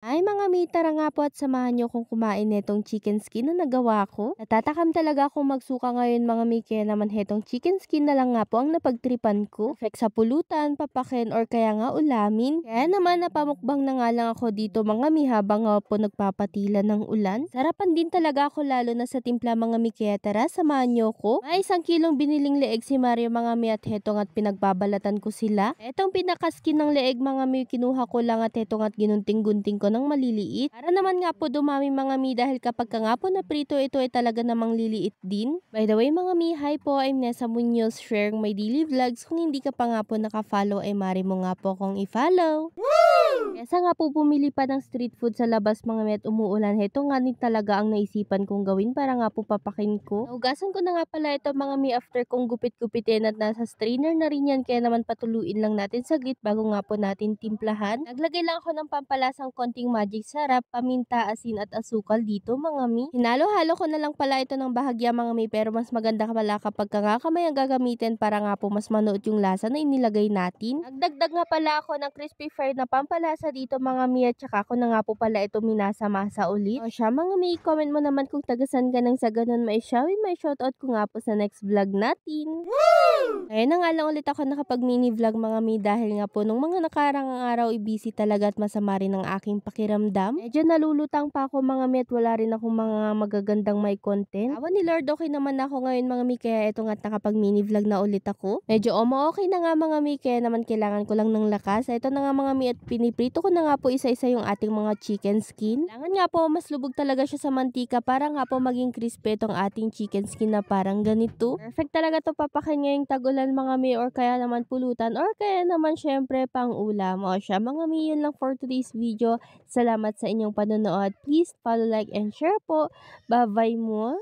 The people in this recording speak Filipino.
Ay mga mi, tara nga po at samahan niyo akong kumain netong chicken skin na nagawa ko. Natatakam talaga akong magsuka ngayon mga mi, kaya naman hetong chicken skin na lang nga po ang napagtripan ko. Perfect sa pulutan, papakin or kaya nga ulamin. Kaya naman napamukbang na nga lang ako dito mga mi habang nga po nagpapatila ng ulan. Sarapan din talaga ako lalo na sa timpla mga mi, kaya tara samahan niyo ko. May 1 kilong biniling leeg si Mario mga mi at hetong at pinagbabalatan ko sila. Etong pinakaskin ng leeg mga mi, kinuha ko lang at hetong at ginunting-gunting ko ng maliliit. Para naman nga po dumami mga mi, dahil kapag ka nga po naprito ito ay talaga namang liliit din. By the way mga mi, hi po, I'm Nessa Munoz, sharing my daily vlogs. Kung hindi ka pa nga po naka-follow ay mari mo nga po akong i-follow. Kesa nga po bumili pa ng street food sa labas mga mi at umuulan, heto nga din talaga ang naisipan kong gawin para nga po papakin ko. Naugasan ko na nga pala ito mga mi after kong gupit-gupitin at nasa strainer na rin yan, kaya naman patuluin lang natin saglit bago nga po natin timplahan. Naglagay lang ako ng pampalasang konting magic sarap, paminta, asin at asukal dito mga mi. Hinalo-halo ko na lang pala ito ng bahagya mga mi, pero mas maganda pala kapag ka nga kamay ang gagamitin para nga po mas manuot yung lasa na inilagay natin. Nagdagdag nga pala ako ng crispy fried na pampalasa dito mga mi at saka ko na nga po pala ito minasa-masa ulit. O siya mga mi, comment mo naman kung tagasan ka nang sa ganun may shoutout ko nga po sa next vlog natin. Ngayon na nga lang ulit ako nakapag mini vlog mga mi, dahil nga po nung mga nakarang araw busy talaga at masama rin ang aking pakiramdam. Medyo nalulutang pa ako mga mi at wala rin akong mga magagandang may content. Awan ni Lord, okay naman ako ngayon mga mi, kaya eto nga't nakapag mini vlog na ulit ako. Medyo okay na nga mga mi, kaya naman kailangan ko lang ng lakas. Ito na nga mga mi at piniprito ko na nga po isa-isa yung ating mga chicken skin. Kailangan nga po mas lubog talaga siya sa mantika para nga po maging crispy itong ating chicken skin na parang ganito. Perfect talaga to papakin ngayong tag-ulan mga mi, or kaya naman pulutan, or kaya naman syempre pang ulam. O siya mga mi, yun lang for today's video. Salamat sa inyong panonood. Please follow, like, and share po. Bye-bye mo.